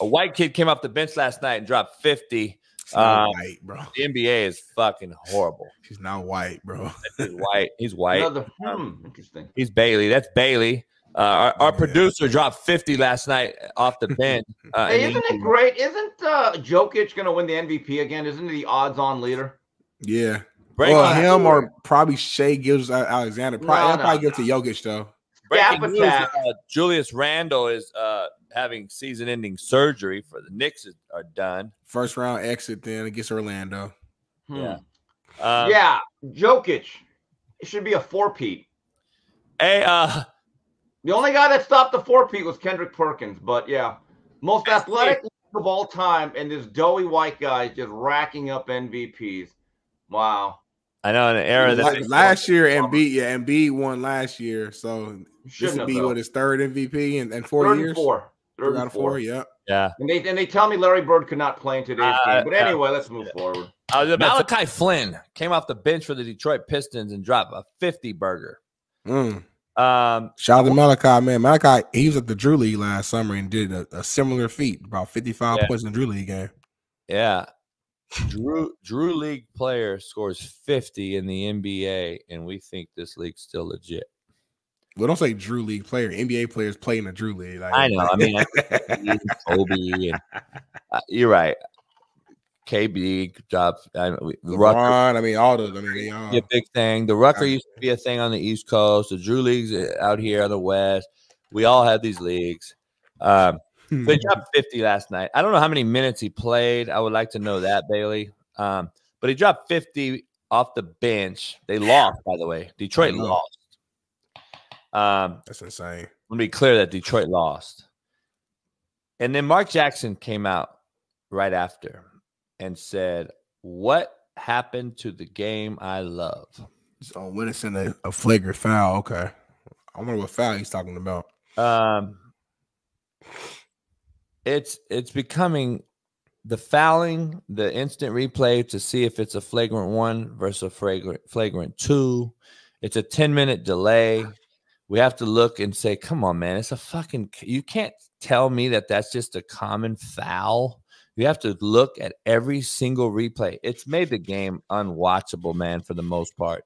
A white kid came off the bench last night and dropped 50. She's not white, bro. The NBA is fucking horrible. She's not white, bro. He's white. He's white. Interesting. He's Bailey. That's Bailey. Our producer dropped 50 last night off the bench. Hey, isn't it great? Isn't Jokic going to win the MVP again? Isn't he the odds-on leader? Yeah. Well, him or probably Shai Gilgeous-Alexander. Probably give it to Jokic, though. Breaking news, Julius Randle is having season-ending surgery for the Knicks are done. First round exit then against Orlando. Yeah. Yeah, Jokic. It should be a four-peat. Hey, the only guy that stopped the four-peat was Kendrick Perkins, but yeah. Most athletic of all time, and this doughy white guy just racking up MVPs. Wow. I know in an era that last year Embiid won last year, so this would be his third MVP in 4 years. Third and four, yeah. And they tell me Larry Bird could not play in today's game. But anyway, let's move forward. Malachi Flynn came off the bench for the Detroit Pistons and dropped a 50 burger. Shout out to Malachi, man. Malachi, he was at the Drew League last summer and did a similar feat, about 55 points in the Drew League game. Yeah. Drew League player scores 50 in the NBA, and we think this league's still legit. Well, don't say Drew League player. NBA players play in the Drew League. I know. I mean, Kobe, and you're right. KB drops. LeBron, I mean, all those. I mean, they all a big thing. The Rucker used to be a thing on the East Coast. The Drew Leagues out here on the West. We all have these leagues. So he dropped 50 last night. I don't know how many minutes he played. I would like to know that, Bailey. But he dropped 50 off the bench. They lost, by the way. Detroit lost. That's insane. Let me be clear that Detroit lost. And then Mark Jackson came out right after and said, "What happened to the game I love?" So when it's in a flagrant foul, okay. I wonder what foul he's talking about. It's becoming the fouling, the instant replay to see if it's a flagrant 1 versus a flagrant 2. It's a 10-minute delay. We have to look and say, come on, man, it's a fucking – you can't tell me that that's just a common foul. You have to look at every single replay. It's made the game unwatchable, man, for the most part.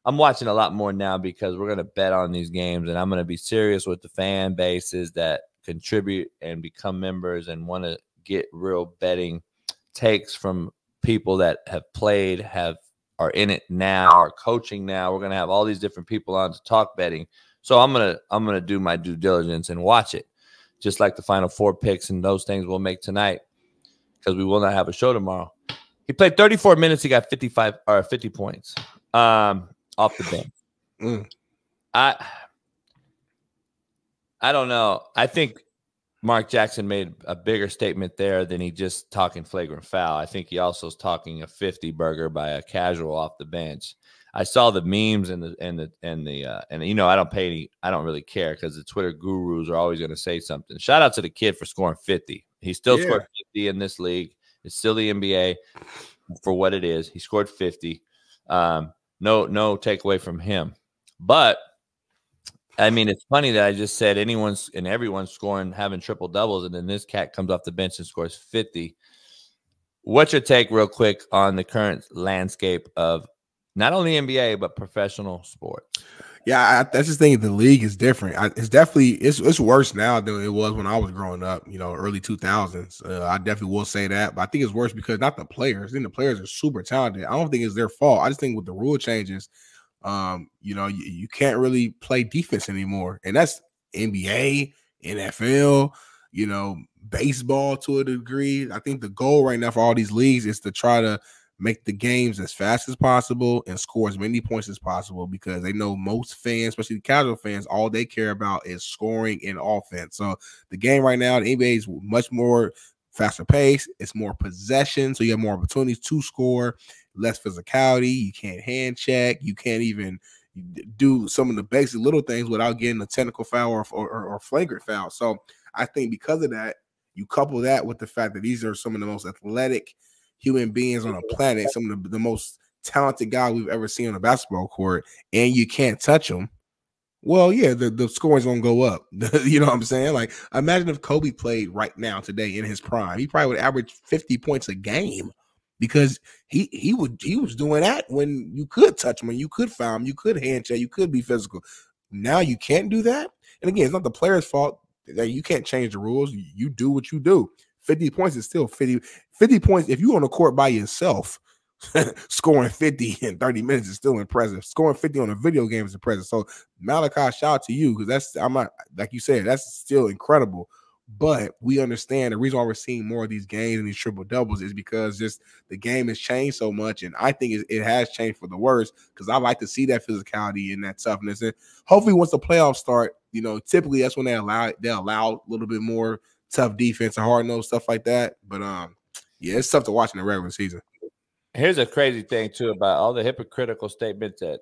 I'm watching a lot more now because we're going to bet on these games, and I'm going to be serious with the fan bases that contribute and become members and want to get real betting takes from people that have played, are in it now, are coaching now. We're going to have all these different people on to talk betting. So I'm gonna do my due diligence and watch it, just like the Final Four picks and those things we'll make tonight, because we will not have a show tomorrow. He played 34 minutes. He got 50 points off the bench. I don't know. I think Mark Jackson made a bigger statement there than he just talking flagrant foul. I think he also is talking a 50 burger by a casual off the bench. I saw the memes and you know, I don't really care because the Twitter gurus are always going to say something. Shout out to the kid for scoring 50. He still scored 50 in this league. It's still the NBA for what it is. He scored 50. No takeaway from him. But I mean, it's funny that I just said everyone's scoring, having triple doubles, and then this cat comes off the bench and scores 50. What's your take, real quick, on the current landscape of not only NBA but professional sports? Yeah, I just think the league is different. It's worse now than it was when I was growing up. You know, early 2000s. I definitely will say that, but I think it's worse because not the players. I think the players are super talented. I don't think it's their fault. I just think with the rule changes, you know, you can't really play defense anymore, and that's NBA, NFL, you know, baseball to a degree. I think the goal right now for all these leagues is to try to make the games as fast as possible and score as many points as possible, because they know most fans, especially the casual fans, all they care about is scoring and offense. So the game right now, the NBA is much more faster pace. It's more possession, so you have more opportunities to score, less physicality. You can't hand check. You can't even do some of the basic little things without getting a technical foul or flagrant foul. So I think because of that, you couple that with the fact that these are some of the most athletic human beings on the planet, some of the most talented guys we've ever seen on a basketball court, and you can't touch them. Well, yeah, the scoring's gonna go up. You know what I'm saying? Like, imagine if Kobe played right now today in his prime. He probably would average 50 points a game because he was doing that when you could touch him, when you could foul him, you could hand check, you could be physical. Now you can't do that. And again, it's not the player's fault that you can't change the rules. You do what you do. 50 points is still 50 points. If you're on the court by yourself, scoring 50 in 30 minutes is still impressive. Scoring 50 on a video game is impressive. So Malachi, shout out to you, because I'm not, like you said, that's still incredible. But we understand the reason why we're seeing more of these games and these triple doubles is because just the game has changed so much, and I think it has changed for the worse, because I like to see that physicality and that toughness. And hopefully, once the playoffs start, typically that's when they allow a little bit more tough defense and hard nose stuff like that. But yeah, it's tough to watch in the regular season. Here's a crazy thing too about all the hypocritical statements that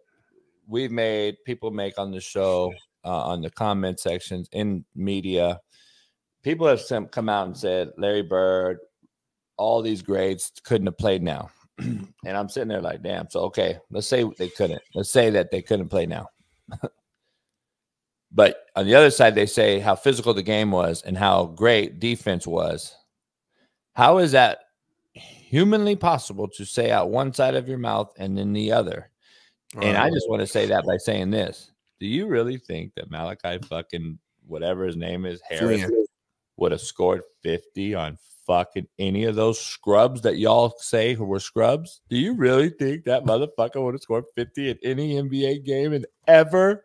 we've made, people make on the show, on the comment sections, in media. People have come out and said Larry Bird, all these grades couldn't have played now. And I'm sitting there like, damn. So, okay, let's say they couldn't. Let's say that they couldn't play now. But on the other side, they say how physical the game was and how great defense was. How is that humanly possible to say out one side of your mouth and then the other? And I just want to say that by saying this. Do you really think that Malachi fucking whatever his name is, Harris, would have scored 50 on fucking any of those scrubs that y'all say who were scrubs? Do you really think that motherfucker would have scored 50 in any NBA game and ever?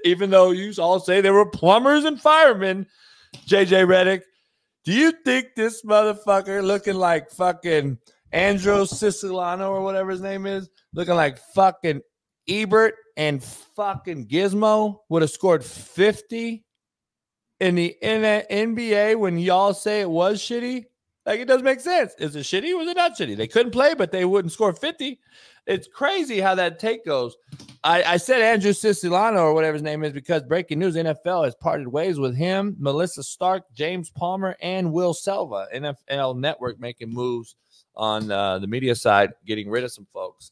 Even though you all say they were plumbers and firemen, JJ Redick, do you think this motherfucker looking like fucking Andros Siciliano or whatever his name is, looking like fucking Ebert and fucking Gizmo would have scored 50 in the NBA when y'all say it was shitty? Like, it doesn't make sense. Is it shitty? Was it not shitty? They couldn't play, but they wouldn't score 50. It's crazy how that take goes. I said Andrew Siciliano or whatever his name is because breaking news, NFL has parted ways with him, Melissa Stark, James Palmer, and Will Selva. NFL Network making moves on the media side, getting rid of some folks.